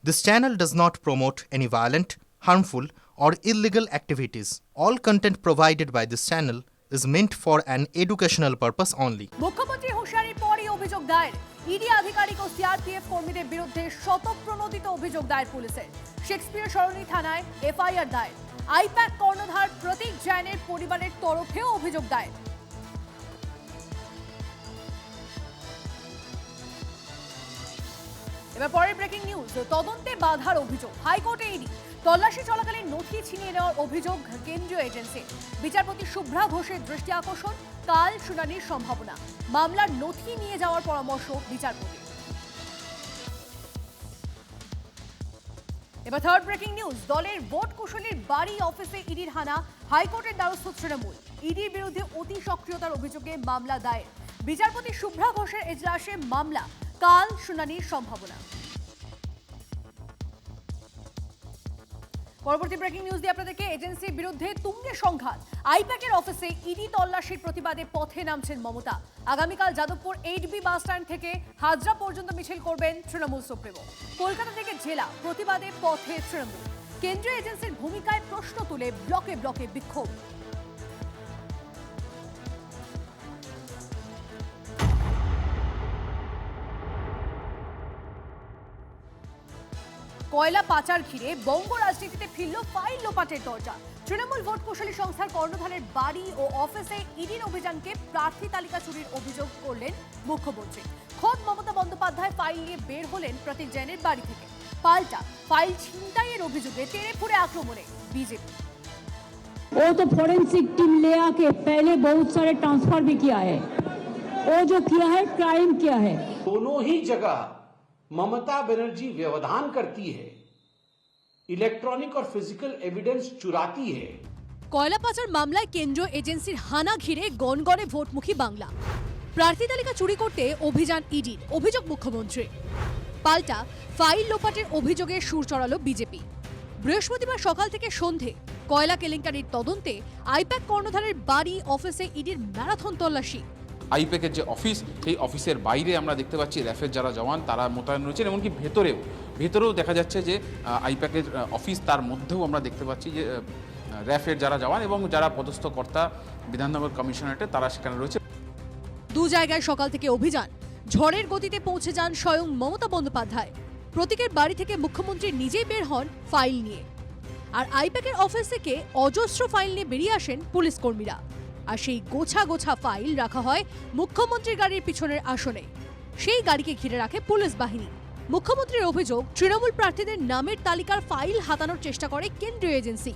This channel does not promote any violent, harmful, or illegal activities. All content provided by this channel is meant for an educational purpose only. মুখ্যমন্ত্রী হুঁশিয়ারির পরই অভিযোগ দায়ের ED আধিকারিক ও CRPF কর্মীদের বিরুদ্ধে শতপ্রণোদিত অভিযোগ দায়ের পুলিশের। শেক্সপিয়ার সরণি থানায় এফআইআর দায়ের। আইপ্যাক কর্ণধার প্রতীক জৈনের পরিবারের তরফেও অভিযোগ দায়ের। এবার পরের ব্রেকিং নিউজ, তদন্তে বাধার অভিযোগ হাইকোর্টে ইডি। তল্লাশি চলাকালীন নথি ছিনিয়ে নেওয়ার অভিযোগ কেন্দ্রীয় এজেন্সি। বিচারপতি শুভ্রা ঘোষের দৃষ্টি আকর্ষণ, কাল শুনানির সম্ভাবনা। মামলার নথি নিয়ে যাওয়ার পরামর্শ বিচারপতি। এবার থার্ড ব্রেকিং নিউজ, দলের ভোট কুশলীর বাড়ি অফিসে ইডির হানা, হাইকোর্টের দ্বারস্থ তৃণমূল। ইডির বিরুদ্ধে অতি সক্রিয়তার অভিযোগে মামলা দায়ের। বিচারপতি শুভ্রা ঘোষের এজলাসে মামলা, কাল শুনানির সম্ভাবনা। পরবর্তী ব্রেকিং নিউজ দিয়ে আপনাদেরকে এজেন্সির বিরুদ্ধে তুঙ্গে সংঘাত। আইপ্যাকের অফিসে ইডি তল্লাশির প্রতিবাদে পথে নামছেন মমতা। আগামীকাল যাদবপুর 8B বাস স্ট্যান্ড থেকে হাজরা পর্যন্ত মিছিল করবেন তৃণমূল সুপ্রিমো। কলকাতা থেকে জেলা প্রতিবাদে পথে তৃণমূল। কেন্দ্রীয় এজেন্সির ভূমিকায় প্রশ্ন তুলে ব্লকে ব্লকে বিক্ষোভ। কয়লা পাচার ঘিরে বঙ্গ রাজনীতিতে ফিরল ফাইল লোপাটের দরজা। তৃণমূল ভোট কুশলী সংস্থার কর্ণধারের বাড়ি ও অফিসে ইডির অভিযানকে প্রার্থী তালিকা চুরির অভিযোগ করলেন মুখ্যমন্ত্রী। খোদ মমতা বন্দ্যোপাধ্যায় ফাইল নিয়ে বের হলেন প্রতীক জৈনের বাড়ি থেকে। পাল্টা ফাইল ছিনতাইয়ের অভিযোগে তেড়ে ফুঁড়ে আক্রমণে বিজেপি। वो तो फॉरेंसिक टीम ले आके पहले बहुत सारे ट्रांसफर भी किया है। वो जो किया है क्राइम किया है। दोनों ही जगह ममता बनर्जी व्यवधान करती है, इलेक्ट्रॉनिक और फिजिकल एविडेंस चुराती है। কয়লা পাচার মামলায় কেন্দ্রীয় এজেন্সির হানা ঘিরে গনগনে ভোটমুখী বাংলা। প্রার্থী তালিকা চুরি করতে অভিযান ইডির, অভিযোগ মুখ্যমন্ত্রী। পাল্টা ফাইল লোপাটের অভিযোগে সুর চড়ালো বিজেপি। বৃহস্পতিবার সকাল থেকে সন্ধে কয়লা কেলেঙ্কারির তদন্তে আইপ্যাক কর্ণধারের বাড়ি অফিসে ইডির ম্যারাথন তল্লাশি। আইপ্যাকের যে অফিস, সেই অফিসের বাইরে আমরা দেখতে পাচ্ছি র্যাফের যারা জওয়ান তারা মোতায়েন রয়েছেন, এমনকি ভেতরেও দেখা যাচ্ছে যে আইপ্যাকের অফিস, তার মধ্যেও আমরা দেখতে পাচ্ছি যে র্যাফের যারা জওয়ান এবং যারা পদস্থ কর্তা বিধাননগর কমিশনারেটে তারা সেখানে রয়েছে। দু জায়গায় সকাল থেকে অভিযান, ঝড়ের গতিতে পৌঁছে যান স্বয়ং মমতা বন্দ্যোপাধ্যায়। প্রতীকের বাড়ি থেকে মুখ্যমন্ত্রী নিজেই বের হন ফাইল নিয়ে। আর আইপ্যাকের অফিস থেকে অজস্র ফাইল নিয়ে বেরিয়ে আসেন পুলিশ কর্মীরা। আর সেই গোছা গোছা ফাইল রাখা হয় মুখ্যমন্ত্রীর গাড়ির পিছনের আসনে। সেই গাড়িকে ঘিরে রাখে পুলিশ বাহিনী। মুখ্যমন্ত্রীর অভিযোগ, তৃণমূল প্রার্থীদের নামের তালিকার ফাইল হাতানোর চেষ্টা করে কেন্দ্রীয় এজেন্সি।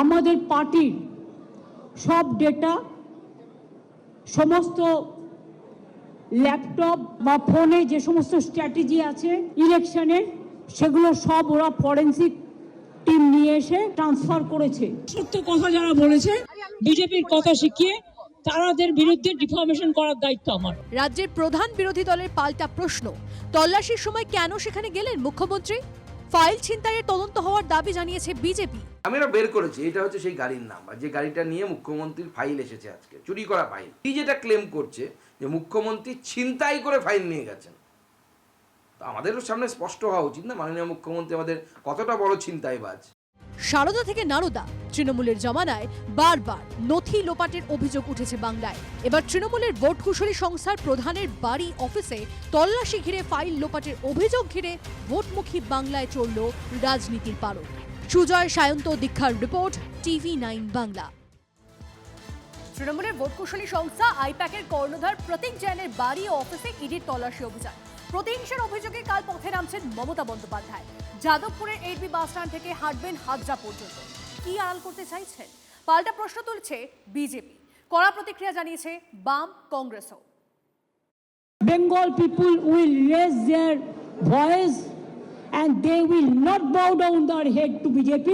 আমাদের পার্টির সব ডেটা, সমস্ত ল্যাপটপ বা ফোনে যে সমস্ত স্ট্র্যাটেজি আছে ইলেকশনের, সেগুলো সব ওরা ফরেন্সিক টিম নিয়ে এসে ট্রান্সফার করেছে। সত্য কথা যারা বলেছে, বিজেপির কথা শিখিয়ে তাদের বিরুদ্ধে ডিফামেশন করার দায়িত্ব আমার। রাজ্যের প্রধান বিরোধী দলের পাল্টা প্রশ্ন, তল্লাশির সময় কেন সেখানে গেলেন মুখ্যমন্ত্রী? ফাইল ছিনতাইয়ের তদন্ত হওয়ার দাবি জানিয়েছে বিজেপি। আমরা বের করেছি, এটা হচ্ছে সেই গাড়ির নাম্বার, যে গাড়িটা নিয়ে মুখ্যমন্ত্রীর ফাইল এসেছে আজকে, চুরি করা ফাইল। এই যেটা ক্লেম করছে যে মুখ্যমন্ত্রী ছিনতাই করে ফাইল নিয়ে গেছেন, তো আমাদেরও সামনে স্পষ্ট হওয়া উচিত না মাননীয় মুখ্যমন্ত্রী আমাদের কতটা বড় ছিনতাইবাজ। সারদা থেকে নারদা, তৃণমূলের জমানায় বারবার নথি লোপাটের অভিযোগ উঠেছে বাংলায়। এবার তৃণমূলের ভোট কুশলী সংস্থার প্রধানের বাড়ি অফিসে তল্লাশি ঘিরে ফাইল লোপাটের অভিযোগ ঘিরে ভোটমুখী বাংলায় চলল রাজনীতির পারদ। সুজয় সায়ন্ত দীক্ষার রিপোর্ট, TV9 বাংলা। তৃণমূলের ভোট কুশলী সংস্থা আইপ্যাকের কর্ণধার প্রতীক জৈনের বাড়ি ও অফিসে ইডির তল্লাশি অভিযান। প্রতিহিংসার অভিযোগে কাল পথে নামছেন মমতা বন্দ্যোপাধ্যায়। যাদবপুরের 8B বাস স্ট্যান্ড থেকে হাঁটবেন হাজরা পর্যন্ত। কি আড়াল করতে চাইছেন? পাল্টা প্রশ্ন তুলছে বিজেপি। কড়া প্রতিক্রিয়া জানিয়েছে বাম, কংগ্রেসও। Bengal people will raise their voice and they will not bow down their head to BJP.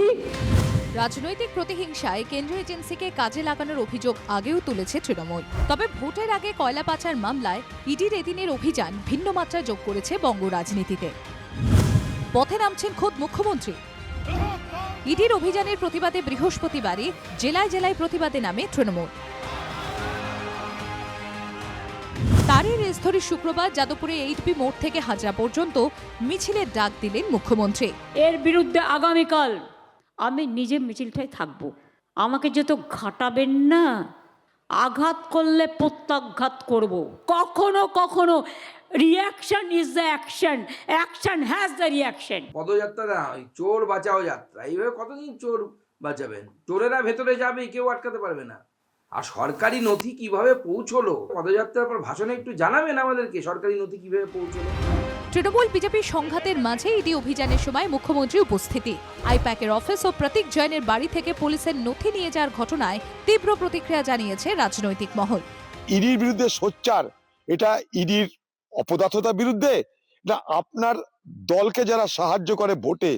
রাজনৈতিক প্রতিহিংসায় কেন্দ্রীয় এজেন্সিকে কাজে লাগানোর অভিযোগ আগেও তুলেছে তৃণমূল। তবে ভোটের আগে কয়লা পাচার মামলায় ইডির এদিনের অভিযান ভিন্ন মাত্রা যোগ করেছে বঙ্গ রাজনীতিতে। পথে নামছেন খোদ মুখ্যমন্ত্রী। ইডির অভিযানের প্রতিবাদে বৃহস্পতিবারই জেলায় জেলায় প্রতিবাদে নামে তৃণমূল। তারই রেস ধরে শুক্রবার যাদবপুরে 8B মোড় থেকে হাজরা পর্যন্ত মিছিলের ডাক দিলেন মুখ্যমন্ত্রী। এর বিরুদ্ধে আগামীকাল আমি নিজে মিছিলটায় থাকবো। আমাকে যত ঘাটাবেন না, আঘাত করলে প্রত্যাঘাত করব। কখনো কখনো reaction is the action, action has the reaction. পদযাত্রা না, ওই চোর বাঁচাও যাত্রা। এইভাবে কতদিন চোর বাঁচাবেন? চোরেরা ভেতরে যাবে, কেউ আটকাতে পারবে না। আর সরকারি নথি কিভাবে পৌঁছলো, পদযাত্রার পর ভাষণে একটু জানাবেন আমাদেরকে সরকারি নথি কিভাবে পৌঁছলো। তৃণমূল বিজেপির সংঘাতের মাঝে ইডি অভিযানের সময় মুখ্যমন্ত্রী উপস্থিতি। আইপ্যাকের অফিস ও প্রতীক জৈনের বাড়ি থেকে পুলিশের নথি নিয়ে যাওয়ার ঘটনায় তীব্র প্রতিক্রিয়া জানিয়েছে রাজনৈতিক মহল। ইডির বিরুদ্ধে সোচ্চার, এটা ইডির অপদার্থতার বিরুদ্ধে, না আপনার দলকে যারা সাহায্য করে ভোটে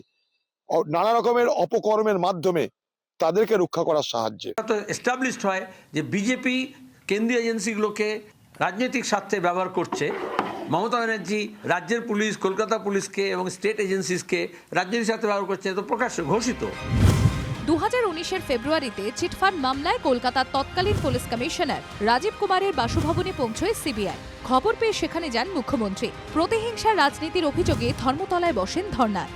নানা রকমের অপকর্মের মাধ্যমে তাদেরকে রক্ষা করার সাহায্যে। তো এস্টাবলিশড হয় যে বিজেপি কেন্দ্রীয় এজেন্সিগুলোকে রাজনৈতিক স্বার্থে ব্যবহার করছে। মমতা ব্যানার্জি রাজ্যের পুলিশ, কলকাতা পুলিশকে এবং স্টেট এজেন্সিসকে রাজনৈতিক স্বার্থে ব্যবহার করছে, তো প্রকাশ্য ঘোষিত। 2019-এর ফেব্রুয়ারিতে চিটফান্ড মামলায় কলকাতার তৎকালীন পুলিশ কমিশনার রাজীব কুমারের বাসভবনে পৌঁছয় সিবিআই। খবর পেয়ে সেখানে যান মুখ্যমন্ত্রী। প্রতিহিংসার রাজনীতির অভিযোগে ধর্মতলায় বসেন ধর্নায়।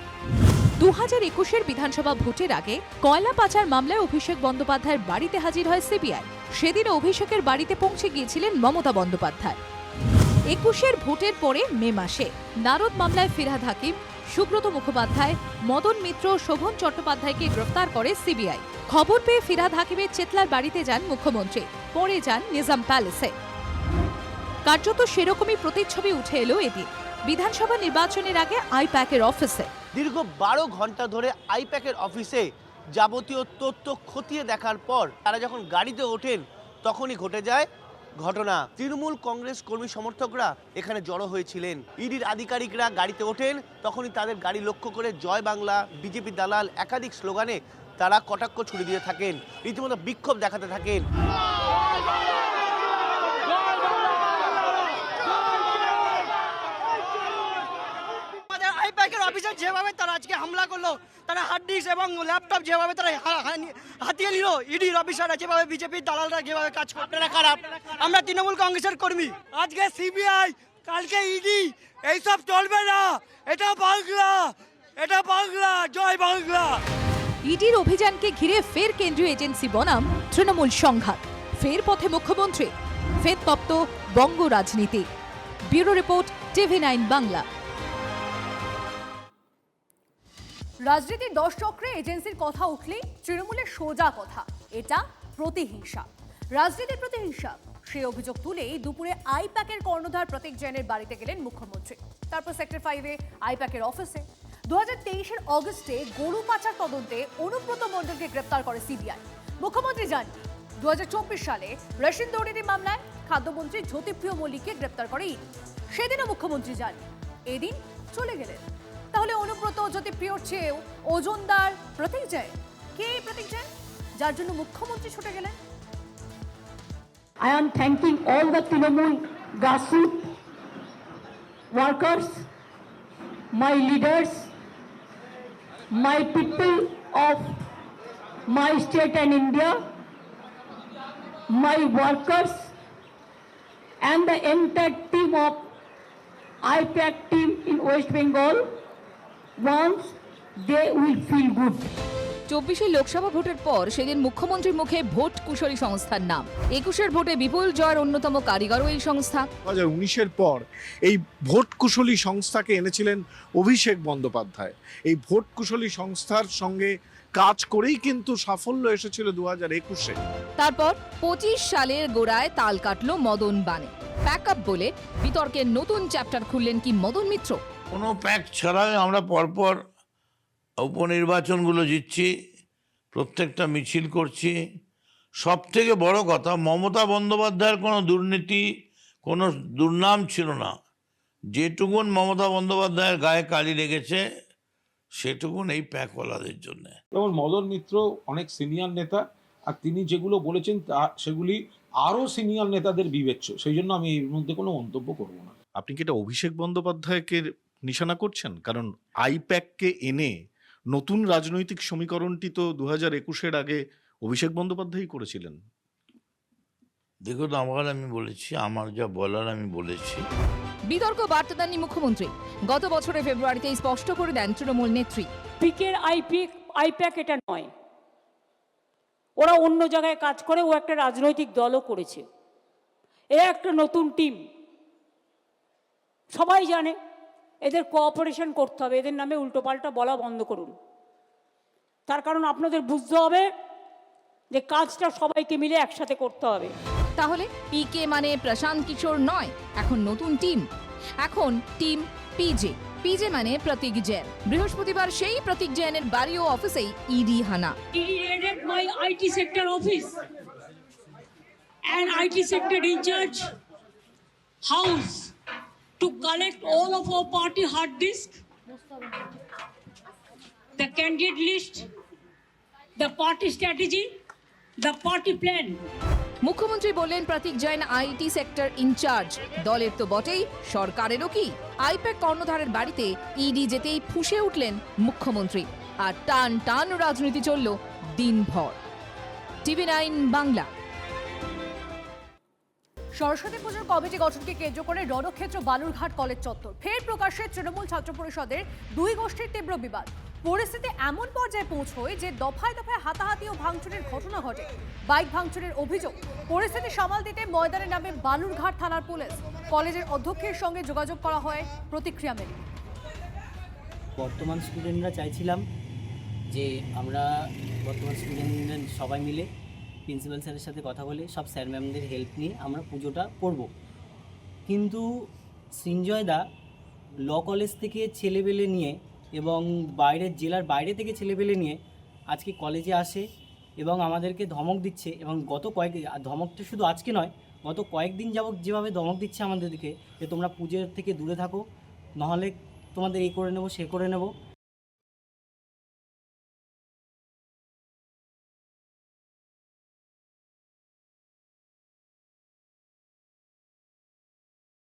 2021-এর বিধানসভা ভোটের আগে কয়লা পাচার মামলায় অভিষেক বন্দ্যোপাধ্যায়ের বাড়িতে হাজির হয় সিবিআই। সেদিন অভিষেকের বাড়িতে পৌঁছে গিয়েছিলেন মমতা বন্দ্যোপাধ্যায়। 21-এর ভোটের পরে মে মাসে নারদ মামলায় ফিরহাদ হাকিম, সুব্রত মুখোপাধ্যায়, মদন মিত্র, শোভন চট্টোপাধ্যায়কে গ্রেফতার করে সিবিআই। খবর পেয়ে ফিরহাদ হাকিমের চেতলার বাড়িতে যান মুখ্যমন্ত্রী, পরে যান নিজাম প্যালেসে। কার্যত সেরকমই প্রতিচ্ছবি উঠে এলো এদিন বিধানসভা নির্বাচনের আগে আইপ্যাকের অফিসে। দীর্ঘ 12 ঘন্টা ধরে আইপ্যাকের অফিসে যাবতীয় তথ্য খতিয়ে দেখার পর তারা যখন গাড়িতে ওঠেন তখনই ঘটে যায় ঘটনা। তৃণমূল কংগ্রেস কর্মী সমর্থকরা এখানে জড়ো হয়েছিলেন। ইডির আধিকারিকরা গাড়িতে ওঠেন, তখনই তাদের গাড়ি লক্ষ্য করে জয় বাংলা, বিজেপি দালাল একাধিক স্লোগানে তারা কটাক্ষ ছুড়ে দিয়ে থাকেন, রীতিমতো বিক্ষোভ দেখাতে থাকেন। আইপ্যাকের অফিসে যেভাবে তারা আজকে হামলা করলো, তারা হার্ড ডিস্ক এবং ল্যাপটপ যেভাবে তারা হাতিয়ে নিল, ইডির অফিসাররা যেভাবে, বিজেপির দালালরা যেভাবে কাজ করে। আপনারা কারা? আমরা তৃণমূল কংগ্রেসের কর্মী। আজকে সিবিআই, কালকে ইডি, এইসব চলবে না। এটা বাংলা, এটা বাংলা, জয় বাংলা। ইডির অভিযানকে ঘিরে ফের কেন্দ্রীয় এজেন্সি বনাম তৃণমূল সংঘাত। ফের পথে মুখ্যমন্ত্রী, ফের তপ্ত বঙ্গ রাজনীতি। Bureau report, TV9 Bangla. রাজনীতির 10 চক্রে এজেন্সির কথা উঠলেই তৃণমূলের সোজা কথা, এটা প্রতিহিংসা। রাজনীতির প্রতিহিংসা, সেই অভিযোগ তুলেই দুপুরে আইপ্যাকের কর্ণধার প্রতীক জৈনের বাড়িতে গেলেন মুখ্যমন্ত্রী। তারপর সেক্টর 5-এ আইপ্যাকের অফিসে 2023-এর অগস্টে গরু পাচার তদন্তে অনুব্রত মণ্ডলকে গ্রেপ্তার করে সিবিআই। মুখ্যমন্ত্রী জানান 2024 সালে রেশন দুর্নীতি মামলায় খাদ্যমন্ত্রী জ্যোতিপ্রিয় মল্লিককে গ্রেপ্তার করে ইডি। সেদিনও মুখ্যমন্ত্রী যান, এদিন চলে গেলেন। তাহলে অনুব্রত, জ্যোতিপ্রিয়র চেয়েও ওজনদার প্রতীক জৈন। কে প্রতীক জৈন, যার জন্য মুখ্যমন্ত্রী ছুটে গেলেন? I am thanking all the Trinamool grassroots workers, my leaders, my people of my state and India, my workers, and the entire team of IPAC team in West Bengal. Once they will feel good. 24 Lok Sabha ভোটের পর সেদিন মুখ্যমন্ত্রীর মুখে vote কুশলী সংস্থার নাম। 21-এর ভোটে বিপুল জয়ের অন্যতম কারিগরও এই সংস্থা। 2019-এর পর এই ভোট কুশলী সংস্থাকে এনেছিলেন অভিষেক বন্দ্যোপাধ্যায়। এই ভোট কুশলী সংস্থার সঙ্গে কাজ করেই কিন্তু সাফল্য এসেছিল 2021-এ। তারপর 25 সালের গোড়ায় তাল কাটলো মদন বানে। প্যাকআপ বলে বিতর্কের নতুন চ্যাপ্টার খুললেন কি মদন মিত্র? কোনো প্যাক ছাড়াই আমরা পরপর উপনির্বাচনগুলো জিতছি, প্রত্যেকটা মিছিল করছি। সব থেকে বড় কথা, মমতা বন্দ্যোপাধ্যায়ের কোনো দুর্নীতি, কোনো দুর্নাম ছিল না। যেটুকুন মমতা বন্দ্যোপাধ্যায়ের গায়ে কালি লেগেছে সেটুকুন এই প্যাকওয়ালাদের জন্য। যেমন মদন মিত্র অনেক সিনিয়র নেতা, আর তিনি যেগুলো বলেছেন সেগুলি আরও সিনিয়র নেতাদের বিবেচ্য, সেই জন্য আমি এর মধ্যে কোনো মন্তব্য করব না। আপনি কি এটা অভিষেক বন্দ্যোপাধ্যায়কে নিশানা করছেন? কারণ আইপ্যাককে এনে নতুন রাজনৈতিক সমীকরণটি তো 2021-এর আগে অভিষেক বন্দ্যোপাধ্যায়ই করেছিলেন। দেখুন, আমি বলেছি, আমার যা বলার আমি বলেছি। বিতর্ক বার্তা দেননি মুখ্যমন্ত্রী। গত বছরের ফেব্রুয়ারিতেই স্পষ্ট করে দেন তৃণমূল নেত্রী। পিকের আইপ্যাক এটা নয়, ওরা অন্য জায়গায় কাজ করে, ও একটা রাজনৈতিক দলও করেছে। এ একটা নতুন টিম, সবাই জানে। এদের কোঅপারেশন করতে হবে, এদের নামে উল্টোপাল্টা বলা বন্ধ করুন। তার কারণ আপনাদের বুঝতে হবে যে কাজটা সবাইকে মিলে একসাথে করতে হবে। তাহলে পিকে মানে প্রশান্ত কিশোর নয়, এখন নতুন টিম, এখন টিম পিজে। পিজে মানে প্রতীক জৈন। বৃহস্পতিবার সেই প্রতীক জৈনের বাড়ি ও অফিসেই ইডি হানা। He raided my IT sector office and IT sector in charge house to collect all of our party hard disk, the candidate list, the party strategy, the party plan. মুখ্যমন্ত্রী বললেন প্রতীক Jain IT sector in charge. দলের তো বটেই, সরকারেরও কি? I-PAC কর্ণধারের বাড়িতে ED যেতেই ফুঁসে উঠলেন মুখ্যমন্ত্রী, আর টান টান রাজনীতি চলল দিনভর। TV9 বাংলা। সরস্বতী পুজোর কমিটি গঠনকে কেন্দ্র করে রণক্ষেত্র বালুরঘাট কলেজ চত্বর। ফের প্রকাশ্যে তৃণমূল ছাত্র পরিষদের দুই গোষ্ঠীর তীব্র বিবাদ। পরিস্থিতি এমন পর্যায়ে পৌঁছয় যে দফায় দফায় হাতাহাতি ও ভাঙচুরের ঘটনা ঘটে। বাইক ভাঙচুরের অভিযোগ। পরিস্থিতি সামাল দিতে ময়দানে নামে বালুরঘাট থানার পুলিশ। কলেজের অধ্যক্ষের সঙ্গে যোগাযোগ করা হয়, প্রতিক্রিয়া মেলে। বর্তমান স্টুডেন্টরা চাইছিলাম যে আমরা বর্তমান স্টুডেন্টরা সবাই মিলে প্রিন্সিপাল স্যারের সাথে কথা বলে সব স্যার ম্যামদের হেল্প নিয়ে আমরা পুজোটা করব। কিন্তু সৃঞ্জয়দা ল কলেজ থেকে ছেলেবেলে নিয়ে এবং বাইরের জেলার বাইরে থেকে ছেলেবেলে নিয়ে আজকে কলেজে আসে এবং আমাদেরকে ধমক দিচ্ছে। এবং ধমকটা শুধু আজকে নয়, গত কয়েকদিন যাবত যেভাবে ধমক দিচ্ছে আমাদেরকে যে তোমরা পুজোর থেকে দূরে থাকো, নাহলে তোমাদের এই করে নেবো সে করে নেবো।